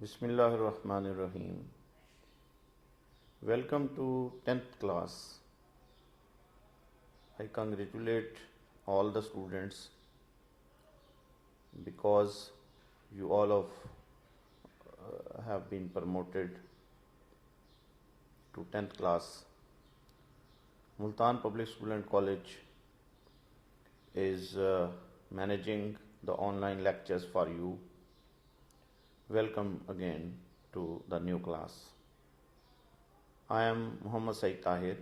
Bismillahirrahmanirrahim. Welcome to 10th class. I congratulate all the students because you all have been promoted to 10th class. Multan Public School and College is managing the online lectures for you. Welcome again to the new class. I am Muhammad Saeed Tahir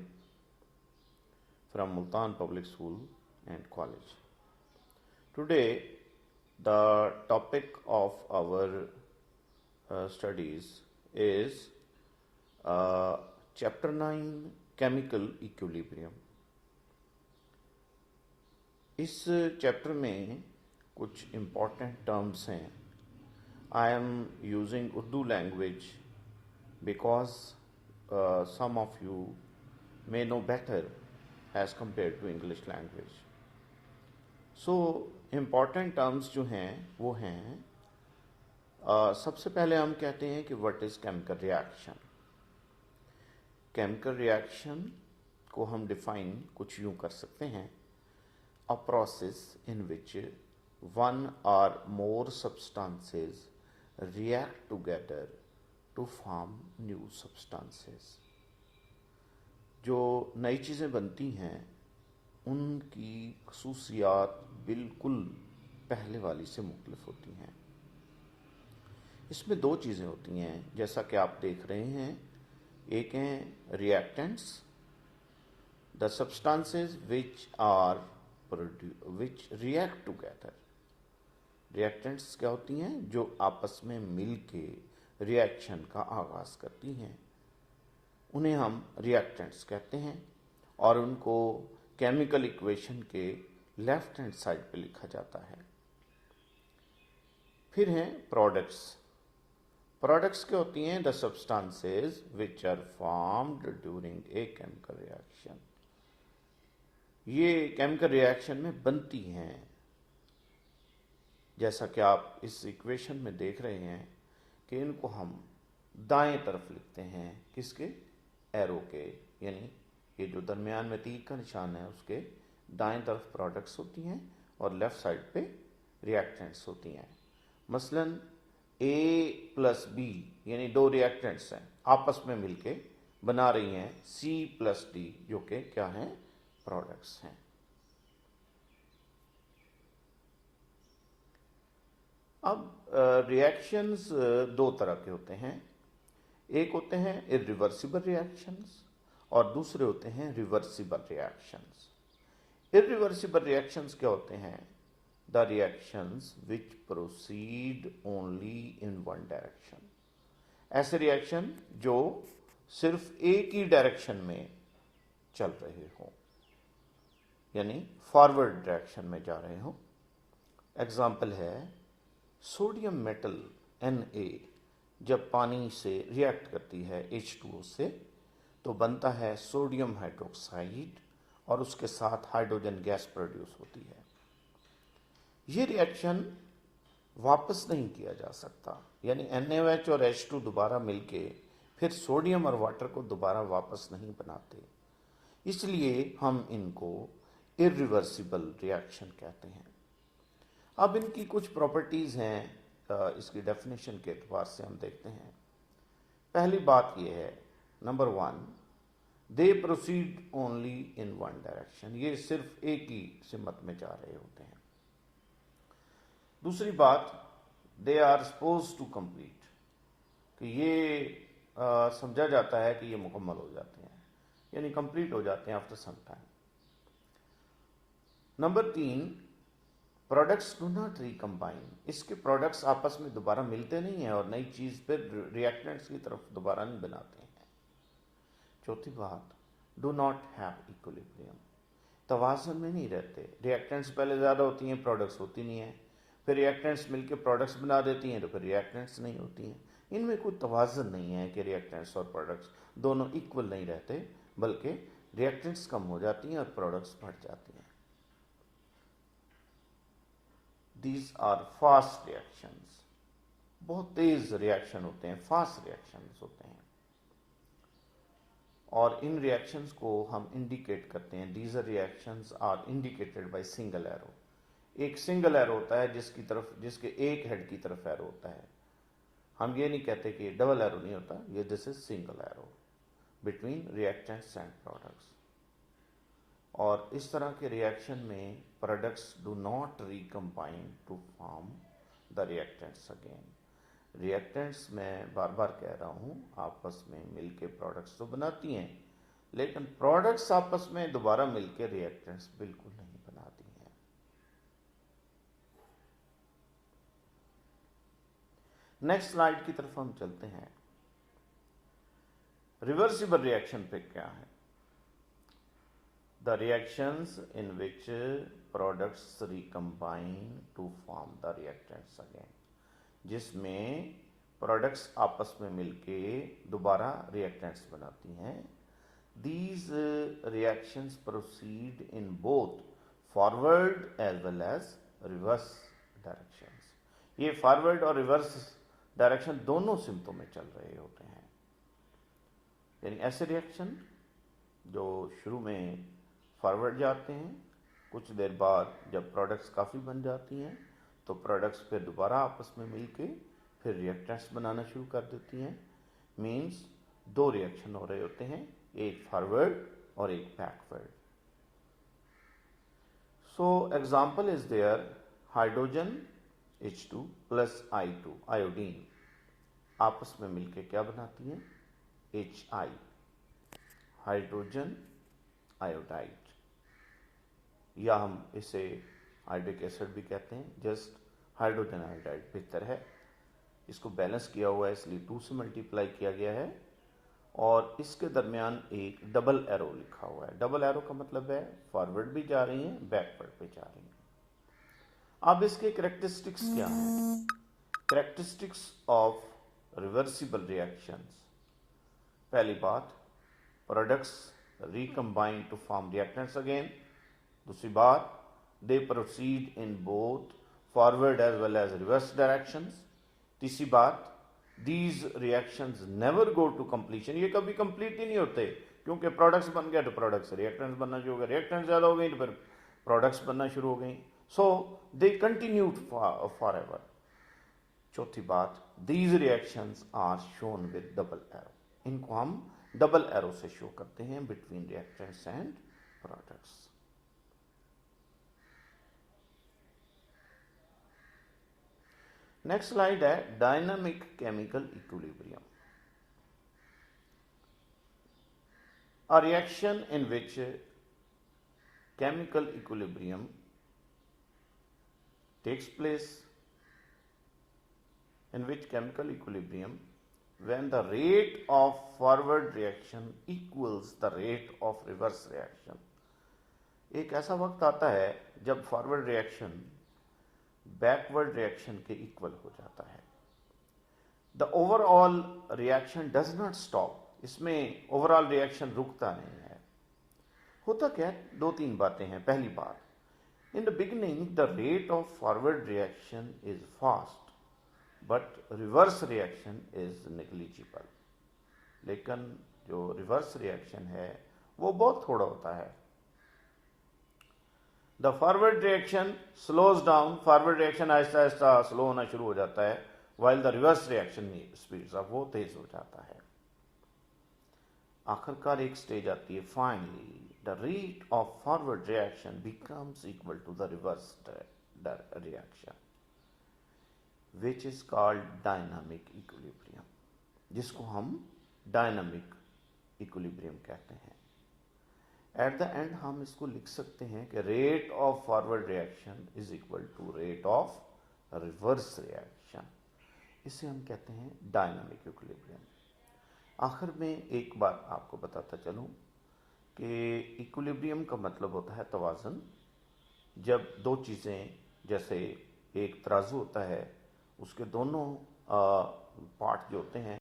from Multan Public School and College. Today, the topic of our studies is Chapter 9 Chemical Equilibrium. इस chapter में कुछ important terms हैं. I am using Urdu language because some of you may know better as compared to English language. So, important terms जो हैं वो हैं सबसे पहले हम कहते हैं कि what is chemical reaction. Chemical reaction को हम define कुछ यूँ कर सकते हैं. A process in which one or more substances react together to form new substances. जो नई चीज़ें बनती हैं उनकी खसूसियात बिल्कुल पहले वाली से मुख्तलिफ होती हैं. इसमें दो चीज़ें होती हैं जैसा कि आप देख रहे हैं. एक हैं reactants, the substances which react together. Reactants क्या होती हैं? जो आपस में मिल के रिएक्शन का आगाज करती हैं, उन्हें हम रिएक्टेंट्स कहते हैं और उनको केमिकल इक्वेशन के लेफ्ट हैंड साइड पे लिखा जाता है. फिर हैं प्रोडक्ट्स. प्रोडक्ट्स क्या होती हैं? The substances which are formed during a chemical reaction. ये केमिकल रिएक्शन में बनती हैं. जैसा कि आप इस इक्वेशन में देख रहे हैं कि इनको हम दाएं तरफ लिखते हैं. किसके? एरो के, यानी ये जो दरमियान में तीर का निशान है उसके दाएं तरफ प्रोडक्ट्स होती हैं और लेफ्ट साइड पे रिएक्टेंट्स होती हैं. मसलन A प्लस B यानी दो रिएक्टेंट्स हैं, आपस में मिलके बना रही हैं C प्लस D जो कि क्या हैं? प्रोडक्ट्स हैं. अब रिएक्शंस दो तरह के होते हैं. एक होते हैं इरिवर्सिबल रिएक्शंस और दूसरे होते हैं रिवर्सिबल रिएक्शंस. इरिवर्सिबल रिएक्शंस क्या होते हैं? The reactions which proceed only in one direction. ऐसे रिएक्शन जो सिर्फ एक ही डायरेक्शन में चल रहे हों, यानी फॉरवर्ड डायरेक्शन में जा रहे हों. एग्जाम्पल है सोडियम मेटल Na जब पानी से रिएक्ट करती है H2O से तो बनता है सोडियम हाइड्रोक्साइड और उसके साथ हाइड्रोजन गैस प्रोड्यूस होती है. ये रिएक्शन वापस नहीं किया जा सकता, यानी NaOH और H2 दोबारा मिलके फिर सोडियम और वाटर को दोबारा वापस नहीं बनाते. इसलिए हम इनको इरिवर्सिबल रिएक्शन कहते हैं. अब इनकी कुछ प्रॉपर्टीज़ हैं, इसकी डेफिनेशन के एतबार से हम देखते हैं. पहली बात यह है, number 1, they proceed only in one direction. ये सिर्फ एक ही सिमत में जा रहे होते हैं. दूसरी बात, they are suppose to complete, कि ये समझा जाता है कि ये मुकम्मल हो जाते हैं, यानी कंप्लीट हो जाते हैं after some time. Number 3, products do not recombine. इसके प्रोडक्ट्स आपस में दोबारा मिलते नहीं हैं और नई चीज़ पर रिएक्टेंट्स की तरफ दोबारा नहीं बनाते हैं. चौथी बात, डू नॉट हैव इक्विलिब्रियम. तवाज़ुन में नहीं रहते. रिएक्टेंट्स पहले ज़्यादा होती हैं, प्रोडक्ट्स होती नहीं हैं. फिर रिएक्टेंट्स मिलकर प्रोडक्ट्स बना देती हैं तो फिर रिएक्टेंट्स नहीं होती हैं. इनमें कोई तवाज़ुन नहीं है कि रिएक्टेंट्स और प्रोडक्ट्स दोनों इक्वल नहीं रहते, बल्कि रिएक्टेंट्स कम हो जाती हैं और प्रोडक्ट्स बढ़ जाती हैं. These are fast reactions. बहुत तेज रिएक्शन होते हैं, फास्ट रिएक्शंस होते हैं, और इन रिएक्शंस को हम इंडिकेट करते हैं। These reactions are indicated by single arrow. एक सिंगल एरो होता है जिसके एक हेड की तरफ एरो होता है। हम ये नहीं कहते कि डबल एरो नहीं होता, ये this is single arrow between reactants and products. और इस तरह के रिएक्शन में products do not recombine to form the reactants again. Reactants मैं बार बार कह रहा हूं आपस में मिलके प्रोडक्ट्स तो बनाती हैं, लेकिन प्रोडक्ट्स आपस में दोबारा मिलके रिएक्टेंट्स बिल्कुल नहीं बनाती हैं। नेक्स्ट स्लाइड की तरफ हम चलते हैं। रिवर्सिबल रिएक्शन पे क्या है? The reactions in which products recombine to form the reactants again, जिसमें प्रोडक्ट्स आपस में मिलके दोबारा रिएक्टेंट्स बनाती हैं। These reactions proceed in both forward as well as reverse directions. ये फॉरवर्ड और रिवर्स डायरेक्शन दोनों सिमतों में चल रहे होते हैं। यानी ऐसे रिएक्शन जो शुरू में फॉरवर्ड जाते हैं, कुछ देर बाद जब प्रोडक्ट्स काफ़ी बन जाती हैं तो प्रोडक्ट्स फिर दोबारा आपस में मिलके फिर रिएक्टेंट्स बनाना शुरू कर देती हैं। मीन्स दो रिएक्शन हो रहे होते हैं, एक फॉरवर्ड और एक backward. So example is there, hydrogen H2 प्लस I2 आयोडीन आपस में मिलके क्या बनाती है? HI, हाइड्रोजन आयोडाइड, या हम इसे हाइड्रिक एसिड भी कहते हैं। जस्ट हाइड्रोजन आयोडाइड बेहतर है। इसको बैलेंस किया हुआ है इसलिए 2 से मल्टीप्लाई किया गया है, और इसके दरमियान एक डबल एरो लिखा हुआ है। डबल एरो का मतलब है फॉरवर्ड भी जा रही हैं, बैकवर्ड भी जा रही हैं। अब इसके कैरेक्टरिस्टिक्स क्या हैं? Characteristics of reversible reactions. पहली बात, products recombine to form reactants again. दूसरी बात, they proceed in both forward as well as reverse directions. तीसरी बात, these reactions never go to completion। ये कभी कंप्लीट ही नहीं होते, क्योंकि प्रोडक्ट्स बन गए तो प्रोडक्ट्स रिएक्टेंट्स बनना शुरू हो गए, रिएक्टेंट्स ज्यादा हो गई तो फिर प्रोडक्ट्स बनना शुरू हो गई। सो दे कंटिन्यूड फॉर एवर। चौथी बात, these reactions are shown with double arrow। इनको हम डबल एरो से शो करते हैं between reactants and products. Next slide है dynamic chemical equilibrium. A reaction in which chemical equilibrium takes place, when the rate of forward reaction equals the rate of reverse reaction। एक ऐसा वक्त आता है जब फॉरवर्ड रिएक्शन बैकवर्ड रिएक्शन के equal हो जाता है। The overall reaction does not stop. इसमें ओवरऑल रिएक्शन रुकता नहीं है। होता क्या है? 2-3 बातें हैं। पहली बात, in the beginning the rate of forward reaction is fast but reverse reaction is negligible. लेकिन जो रिवर्स रिएक्शन है वो बहुत थोड़ा होता है। The forward reaction slows down. Forward reaction Aahista Aahista slow होना शुरू हो जाता है, while the reverse reaction speeds up, वो तेज हो जाता है। आखिरकार एक स्टेज आती है, finally the rate of forward reaction becomes equal to the reverse reaction, which is called dynamic equilibrium, जिसको हम डायनामिक इक्विलिब्रियम कहते हैं। एट द एंड हम इसको लिख सकते हैं कि rate of forward reaction is equal to rate of reverse reaction. इसे हम कहते हैं डायनामिक इक्विलिब्रियम। आखिर में एक बात आपको बताता चलूं कि इक्विलिब्रियम का मतलब होता है तवाज़ुन। जब दो चीज़ें, जैसे एक तराजू होता है, उसके दोनों पार्ट जो होते हैं